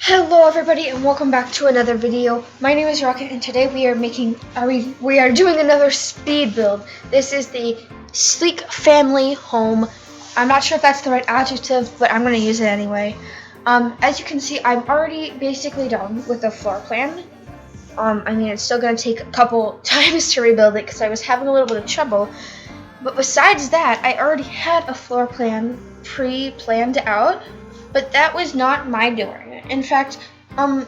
Hello everybody and welcome back to another video. My name is Rocket and today we are doing another speed build. This is the sleek family home. I'm not sure if that's the right adjective, but I'm going to use it anyway. As you can see, I'm already basically done with the floor plan. It's still going to take a couple times to rebuild it because I was having a little bit of trouble. But besides that, I already had a floor plan pre-planned out, but that was not my doing. In fact,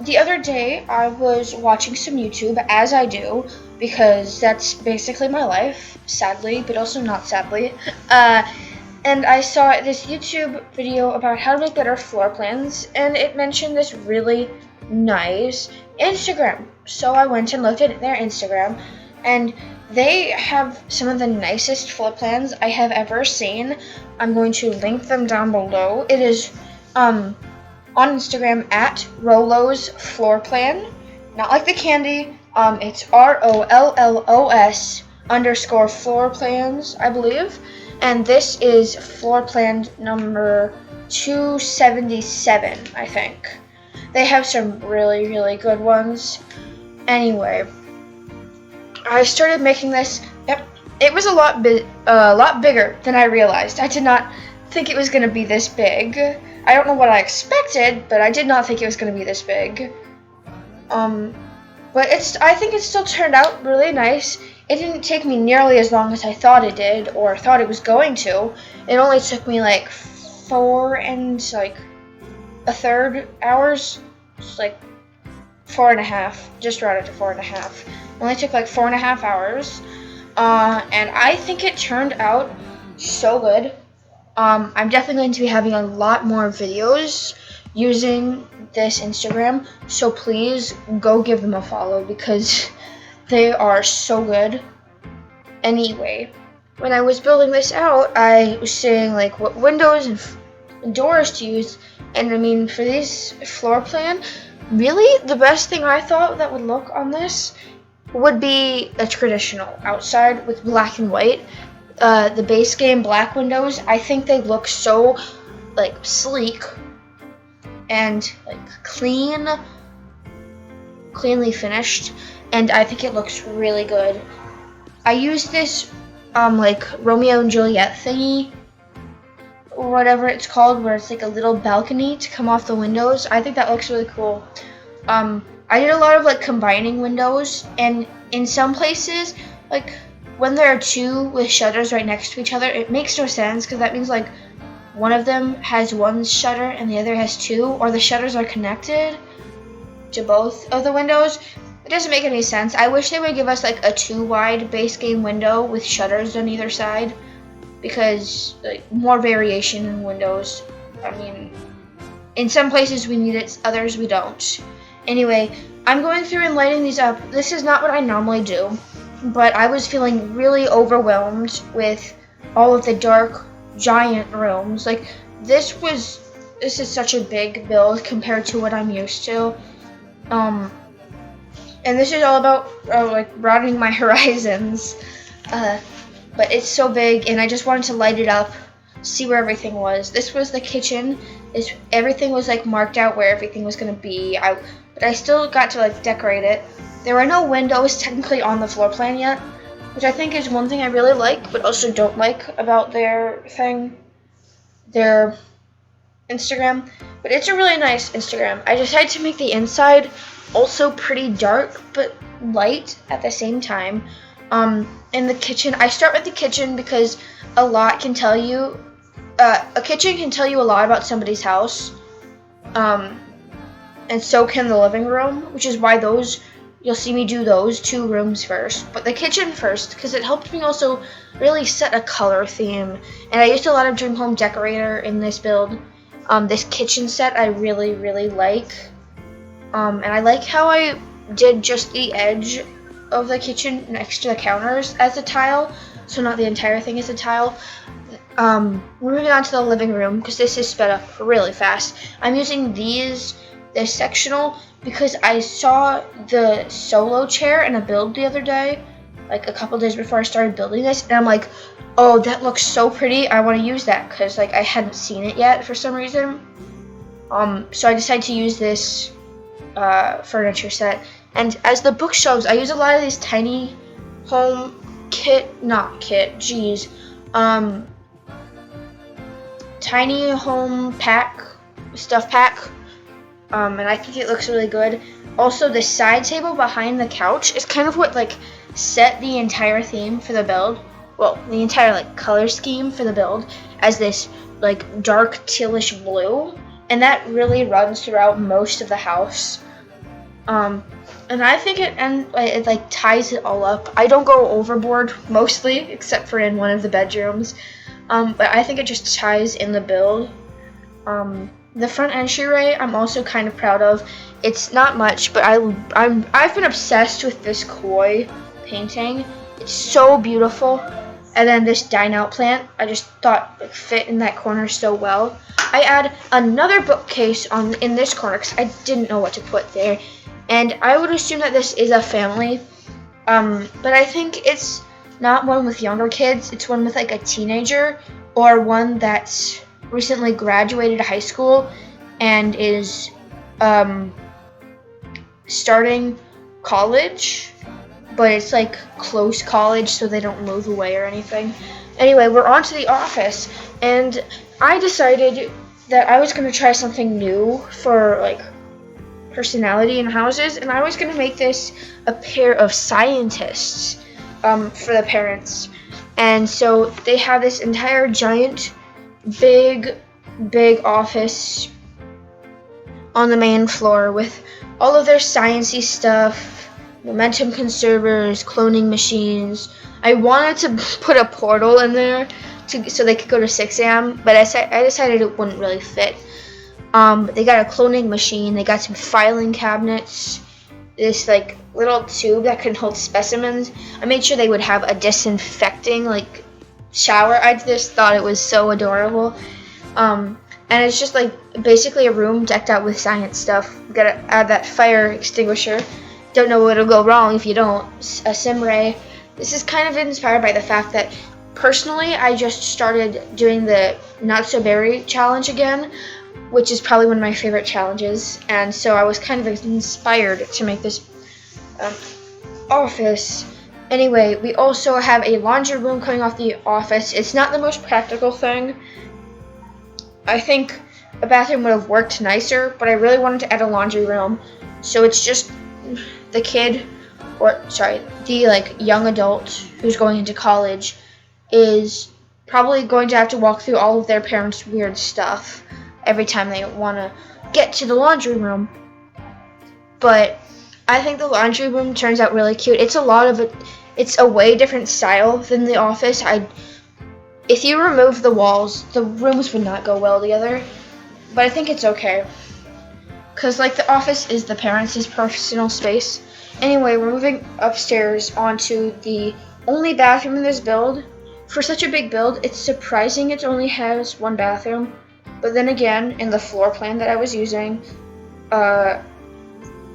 the other day I was watching some YouTube, as I do, because that's basically my life, sadly, but also not sadly. And I saw this YouTube video about how to make better floor plans, and it mentioned this really nice Instagram. So I went and looked at their Instagram, and they have some of the nicest floor plans I have ever seen. I'm going to link them down below. It is on Instagram at Rollo's Floor Plan, not like the candy. It's ROLLOS_floor plans, I believe. And this is floor plan number 277, I think. They have some really, really good ones. Anyway, I started making this. Yep, it was a lot bigger than I realized. I did not think it was going to be this big. I don't know what I expected, but I did not think it was going to be this big. But I think it still turned out really nice. It didn't take me nearly as long as I thought it did, or thought it was going to. It only took me like 4 and like a third hours. It's like 4.5, just rounded to 4.5. It only took like 4.5 hours. And I think it turned out so good. I'm definitely going to be having a lot more videos using this Instagram, so please go give them a follow because they are so good. Anyway, when I was building this out, I was saying like what windows and doors to use, and for this floor plan, really the best thing I thought that would look on this would be a traditional outside with black and white. The base game black windows, I think they look so like sleek and like cleanly finished, and I think it looks really good. I used this like Romeo and Juliet thingy, or whatever it's called, where it's like a little balcony to come off the windows. I think that looks really cool. I did a lot of like combining windows, and in some places, like when there are two with shutters right next to each other, it makes no sense because that means like one of them has one shutter and the other has two, or the shutters are connected to both of the windows. It doesn't make any sense. I wish they would give us like a 2-wide base game window with shutters on either side, because like more variation in windows. In some places we need it, others we don't. Anyway, I'm going through and lighting these up. This is not what I normally do, but I was feeling really overwhelmed with all of the dark giant rooms. Like this is such a big build compared to what I'm used to. And this is all about like broadening my horizons. But it's so big, and I just wanted to light it up, see where everything was. This was the kitchen. Everything was like marked out where everything was gonna be. But I still got to like decorate it. There are no windows technically on the floor plan yet, which I think is one thing I really like, but also don't like about their Instagram. But it's a really nice Instagram. I decided to make the inside also pretty dark, but light at the same time. In the kitchen, I start with the kitchen because a kitchen can tell you a lot about somebody's house. And so can the living room, which is why you'll see me do those 2 rooms first, but the kitchen first, because it helped me also really set a color theme. And I used a lot of Dream Home Decorator in this build. This kitchen set I really, really like. And I like how I did just the edge of the kitchen next to the counters as a tile, so not the entire thing is a tile. Moving on to the living room, because this is sped up really fast. I'm using this sectional because I saw the solo chair in a build the other day, like a couple days before I started building this, and I'm like, oh, that looks so pretty, I want to use that, because like I hadn't seen it yet for some reason. So I decided to use this furniture set. And as the bookshelves, I use a lot of these tiny home tiny home stuff pack. And I think it looks really good. Also, the side table behind the couch is kind of what like set the entire theme for the build. Well, the entire like color scheme for the build as this like dark tealish blue, and that really runs throughout most of the house. And I think it like ties it all up. I don't go overboard mostly, except for in one of the bedrooms. But I think it just ties in the build. The front entryway I'm also kind of proud of. It's not much, but I've been obsessed with this koi painting. It's so beautiful. And then this dine out plant, I just thought it fit in that corner so well. I add another bookcase in this corner because I didn't know what to put there. And I would assume that this is a family. But I think it's not one with younger kids. It's one with like a teenager or one that's recently graduated high school and is starting college, but it's like close college, so they don't move away or anything. Anyway, we're on to the office, and I decided that I was going to try something new for like personality in houses, and I was going to make this a pair of scientists for the parents. And so they have this entire giant big office on the main floor with all of their sciencey stuff, momentum conservers, cloning machines. I wanted to put a portal in there so they could go to 6 a.m., but I decided it wouldn't really fit. They got a cloning machine, they got some filing cabinets, this like little tube that can hold specimens. I made sure they would have a disinfecting like shower. I just thought it was so adorable. And it's just like basically a room decked out with science stuff. You gotta add that fire extinguisher. Don't know what'll go wrong if you don't. A sim ray. This is kind of inspired by the fact that personally I just started doing the Not So Berry challenge again, which is probably one of my favorite challenges. And so I was kind of inspired to make this office. Anyway, we also have a laundry room coming off the office. It's not the most practical thing. I think a bathroom would have worked nicer, but I really wanted to add a laundry room. So it's just the like young adult who's going into college is probably going to have to walk through all of their parents' weird stuff every time they want to get to the laundry room. But I think the laundry room turns out really cute. It's a way different style than the office. If you remove the walls, the rooms would not go well together. But I think it's okay, because like the office is the parents' personal space. Anyway, we're moving upstairs onto the only bathroom in this build. For such a big build, it's surprising it only has one bathroom. But then again, in the floor plan that I was using, the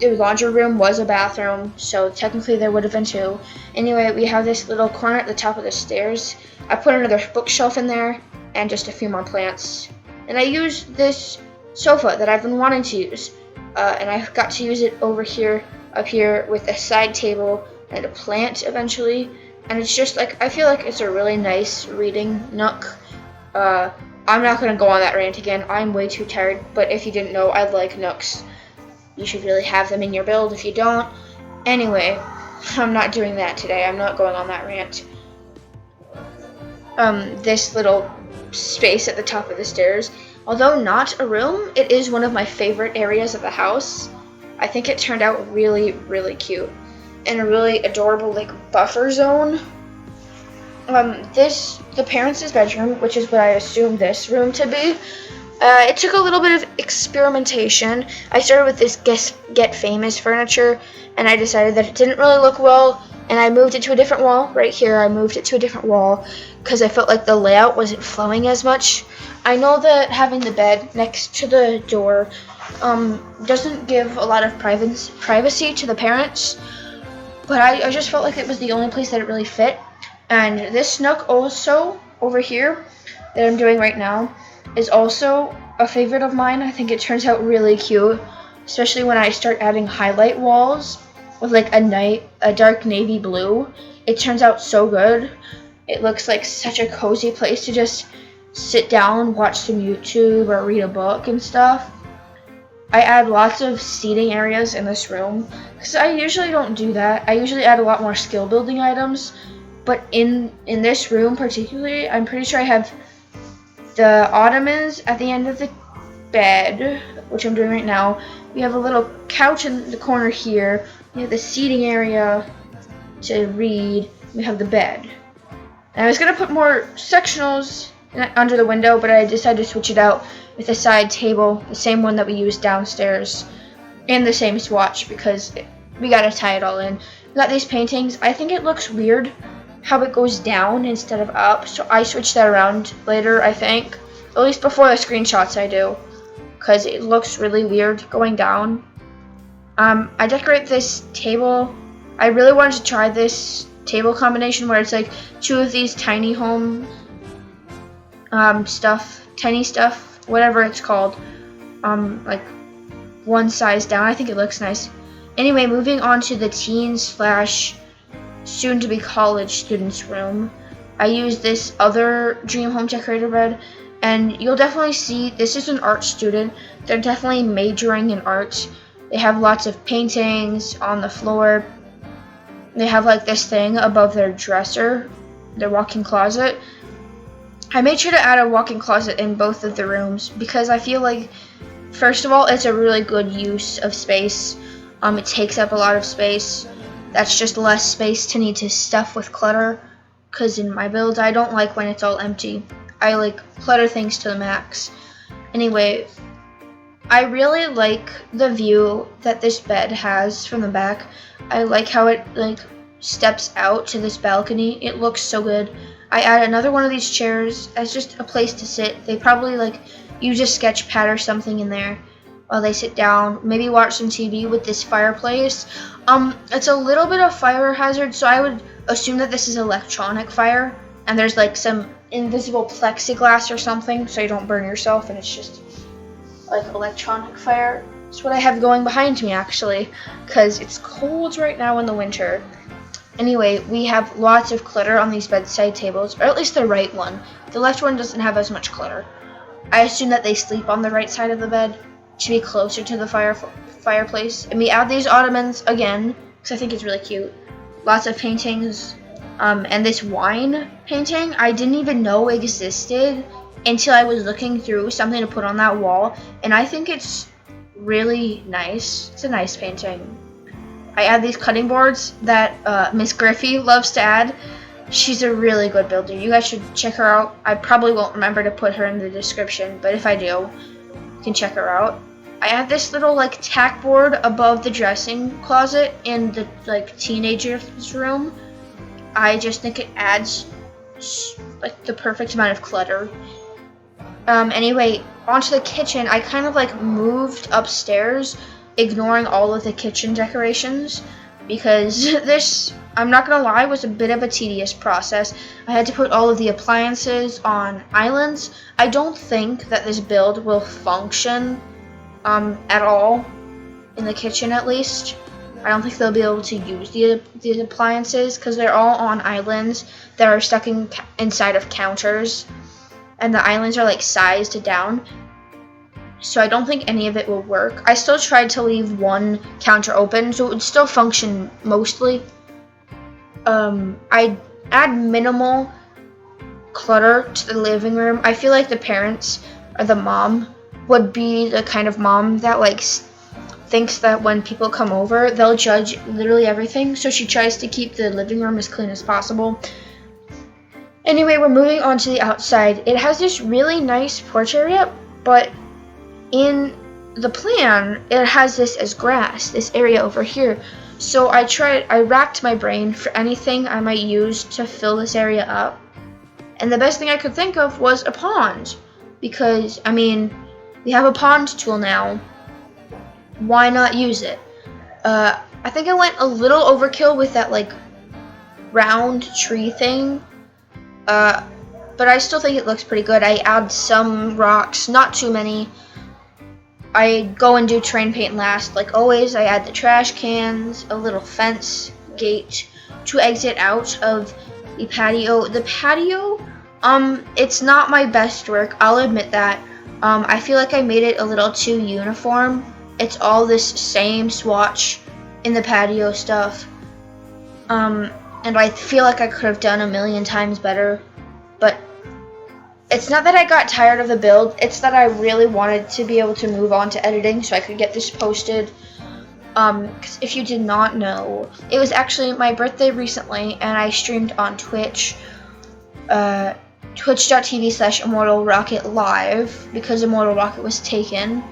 laundry room was a bathroom, so technically there would have been two. Anyway, we have this little corner at the top of the stairs. I put another bookshelf in there and just a few more plants. And I used this sofa that I've been wanting to use, and I got to use it up here with a side table and a plant eventually. And it's just like, I feel like it's a really nice reading nook. I'm not going to go on that rant again. I'm way too tired, but if you didn't know, I like nooks. You should really have them in your build if you don't. Anyway, I'm not doing that today. I'm not going on that rant. This little space at the top of the stairs, although not a room, it is one of my favorite areas of the house. I think it turned out really, really cute. And a really adorable like buffer zone. The parents' bedroom, which is what I assumed this room to be, it took a little bit of experimentation. I started with this Get Famous furniture, and I decided that it didn't really look well, and I moved it to a different wall. Right here, I moved it to a different wall because I felt like the layout wasn't flowing as much. I know that having the bed next to the door doesn't give a lot of privacy to the parents, but I just felt like it was the only place that it really fit. And this nook also over here that I'm doing right now is also a favorite of mine. I think it turns out really cute, especially when I start adding highlight walls with like a dark navy blue. It turns out so good. It looks like such a cozy place to just sit down, watch some YouTube, or read a book and stuff. I add lots of seating areas in this room because I usually don't do that. I usually add a lot more skill building items, but in this room particularly, I'm pretty sure I have the ottomans at the end of the bed, which I'm doing right now. We have a little couch in the corner here. We have the seating area to read. We have the bed. And I was gonna put more sectionals under the window, but I decided to switch it out with a side table, the same one that we use downstairs, and the same swatch because we gotta tie it all in. We got these paintings. I think it looks weird how it goes down instead of up, so I switched that around later, I think. At least before the screenshots I do, because it looks really weird going down. I decorate this table. I really wanted to try this table combination where it's like two of these tiny home tiny stuff, whatever it's called, like one size down. I think it looks nice. Anyway, moving on to the teen slash soon to be college students room. I use this other dream home decorator bed, and you'll definitely see this is an art student. They're definitely majoring in art. They have lots of paintings on the floor. They have like this thing above their dresser, their walk-in closet. I made sure to add a walk-in closet in both of the rooms because I feel like, first of all, it's a really good use of space. It takes up a lot of space. That's just less space to need to stuff with clutter, because in my build, I don't like when it's all empty. I like clutter things to the max. Anyway, I really like the view that this bed has from the back. I like how it like steps out to this balcony. It looks so good. I add another one of these chairs as just a place to sit. They probably like use a sketch pad or something in there while they sit down. Maybe watch some TV with this fireplace. It's a little bit of fire hazard, so I would assume that this is electronic fire, and there's like some invisible plexiglass or something so you don't burn yourself, and it's just like electronic fire. That's what I have going behind me actually, because it's cold right now in the winter. Anyway, we have lots of clutter on these bedside tables, or at least the right one. The left one doesn't have as much clutter. I assume that they sleep on the right side of the bed to be closer to the fireplace. And we add these ottomans again, because I think it's really cute. Lots of paintings, and this wine painting I didn't even know existed until I was looking through something to put on that wall, and I think it's really nice. It's a nice painting. I add these cutting boards that Miss Griffey loves to add. She's a really good builder. You guys should check her out. I probably won't remember to put her in the description, but if I do, you can check her out. I add this little like tack board above the dressing closet in the like teenager's room. I just think it adds like the perfect amount of clutter. Anyway, onto the kitchen. I kind of like moved upstairs, ignoring all of the kitchen decorations, because this, I'm not gonna lie, was a bit of a tedious process. I had to put all of the appliances on islands. I don't think that this build will function at all in the kitchen, at least. I don't think they'll be able to use the appliances because they're all on islands that are stuck inside of counters, and the islands are like sized down. So I don't think any of it will work. I still tried to leave one counter open, so it would still function mostly. I add minimal clutter to the living room. I feel like the parents or the mom would be the kind of mom that like thinks that when people come over, they'll judge literally everything. So she tries to keep the living room as clean as possible. Anyway, we're moving on to the outside. It has this really nice porch area, but in the plan, it has this as grass, this area over here. So I racked my brain for anything I might use to fill this area up. And the best thing I could think of was a pond. Because, I mean, we have a pond tool now. Why not use it? I think I went a little overkill with that, like, round tree thing. but I still think it looks pretty good. I add some rocks, not too many. I go and do terrain paint last, like always. I add the trash cans, a little fence gate to exit out of the patio. The patio, it's not my best work, I'll admit that. I feel like I made it a little too uniform. It's all this same swatch in the patio stuff. And I feel like I could have done a million times better, but it's not that I got tired of the build, it's that I really wanted to be able to move on to editing so I could get this posted. 'Cause if you did not know, it was actually my birthday recently, and I streamed on Twitch, twitch.tv/Immortal Rocket Live, because Immortal Rocket was taken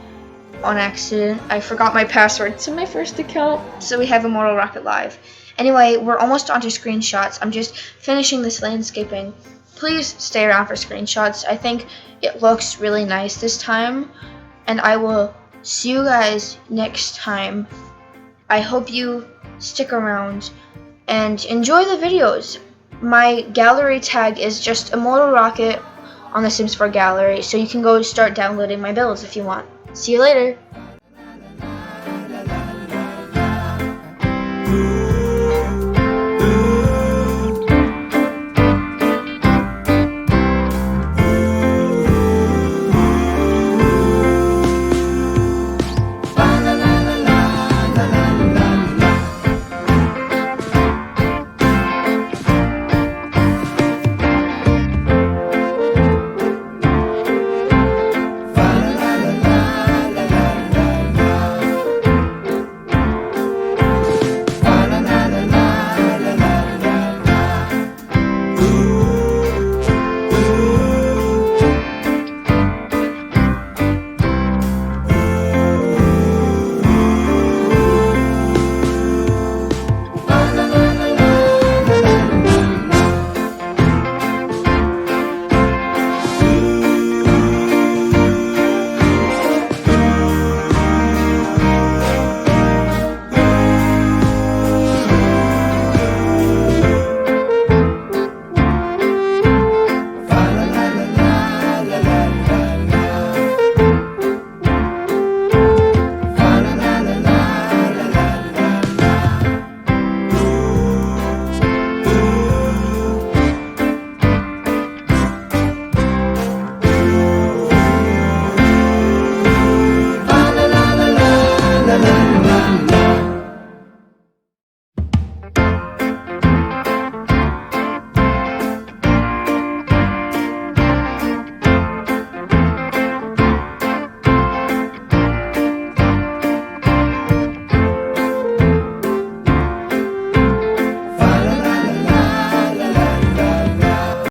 on accident. I forgot my password to my first account, so we have Immortal Rocket Live. Anyway, we're almost onto screenshots. I'm just finishing this landscaping. Please stay around for screenshots. I think it looks really nice this time, and I will see you guys next time. I hope you stick around and enjoy the videos. My gallery tag is just Immortal Rocket on the Sims 4 gallery, so you can go start downloading my builds if you want. See you later.